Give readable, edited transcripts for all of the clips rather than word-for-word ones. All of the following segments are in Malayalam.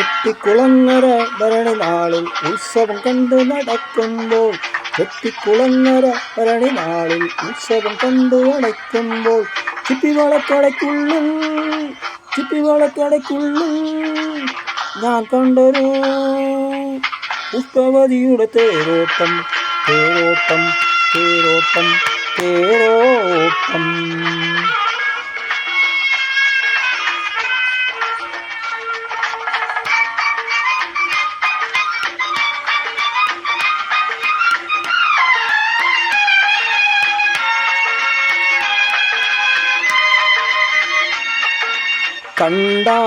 ചെട്ടിക്കുളങ്ങര ഭരണി നാളിൽ ഉത്സവം കണ്ടു നടക്കുമ്പോൾ ചെട്ടിക്കുളങ്ങര ഭരണി നാളിൽ ഉത്സവം കണ്ടു നടക്കുമ്പോൾ ചിപ്പിവളക്കടയ്ക്കുള്ളിൽ ഞാൻ കണ്ടൊരു പുഷ്പവതിയുടെ തേരോട്ടം തേരോട്ടം തേരോട്ടം തേരോട്ടം.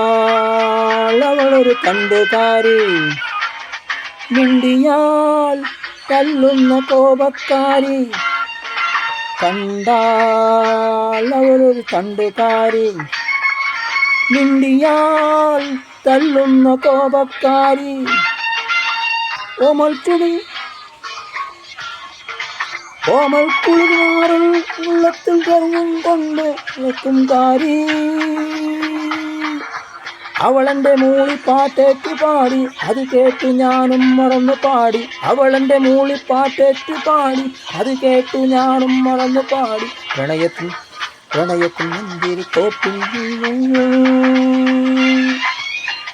കണ്ടാളവളൊരു കണ്ടുകാരി, മിണ്ടിയാൽ തല്ലുന്ന കോപക്കാരി. കണ്ടാളവളൊരു കണ്ടുകാരി, മിണ്ടിയാൽ തല്ലുന്ന കോപക്കാരി. ഓമൽ കുളിർമാറിൽ ഉള്ളത്തിൽ കറങ്ങും കൊണ്ട് നിൽക്കും കാരി. അവളെൻ്റെ മൂളിപ്പാട്ടേറ്റ് പാടി, അത് കേട്ടു ഞാനും മറന്നു പാടി. അവളെൻ്റെ മൂളിപ്പാട്ടേറ്റ് പാടി, അത് കേട്ടു ഞാനും മറന്നു പാടി. പ്രണയത്തിൽ മന്ദിരി തോപ്പിൽ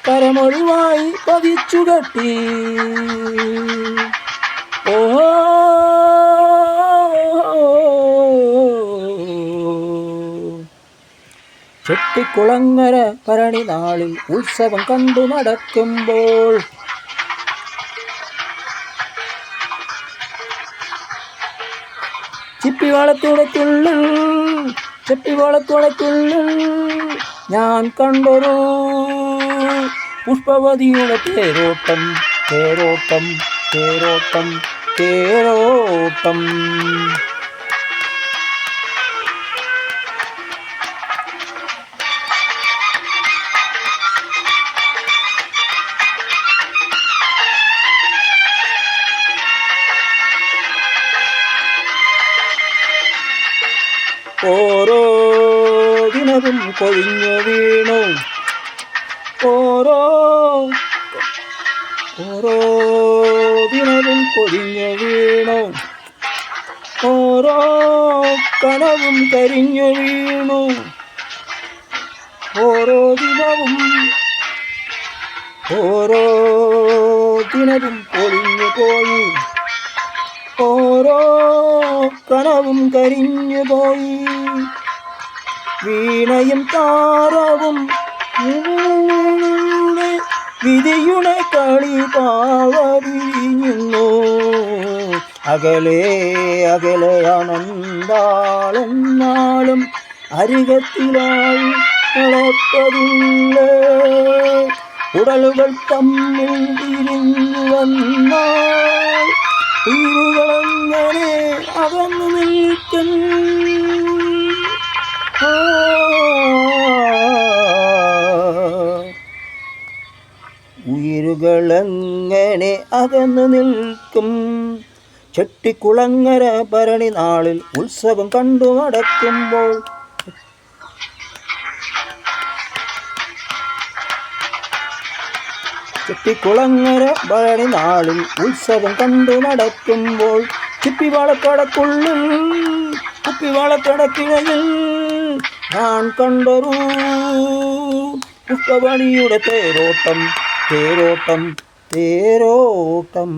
കരമൊഴിവായി പതിച്ചു കെട്ടി. ഓഹോ ചെട്ടിക്കുളങ്ങര ഭരണി നാളിൽ ഉത്സവം കണ്ടു നടക്കുമ്പോൾ ചെപ്പിവളത്തുടയ്ക്കുള്ളിൽ ഞാൻ കണ്ടൊരു പുഷ്പവതിയുടെ തേരോട്ടം തേരോട്ടം തേരോട്ടം തേരോട്ടം. ഓരോ ദിനവും കൊഴിഞ്ഞു വീണു, ഓരോ ദിനവും കൊഴിഞ്ഞു വീണു, ഓരോ കനവും കരിഞ്ഞു വീണു. ഓരോ ദിനവും പൊളിഞ്ഞു പോയി, ഓരോ കനവും കരിഞ്ഞു പോയി. വീണയും താരവും വിധിയുടെ കളി പാവരിഞ്ഞു. അകലെ അകലെയാണെന്താളെന്നാലും അരികത്തിലായി നടപ്പതില്ല. ഉടലുകൾ തമ്മിൽ തിരിഞ്ഞു വന്നാൽ ഉയരുകളെങ്ങനെ അകന്നു നിൽക്കും. ഉയരുകളെങ്ങനെ അകന്നു നിൽക്കും. ചെട്ടിക്കുളങ്ങര ഭരണി നാളിൽ ഉത്സവം കണ്ടു നടക്കുമ്പോൾ ചെട്ടിക്കുളങ്ങര ഭരണി നാളിൽ ഉത്സവം കണ്ടു നടക്കുമ്പോൾ കുപ്പിവളക്കടക്കിഴയിൽ ഞാൻ കണ്ടൊരു പുഷ്പവതിയുടെ തേരോട്ടം തേരോട്ടം തേരോട്ടം.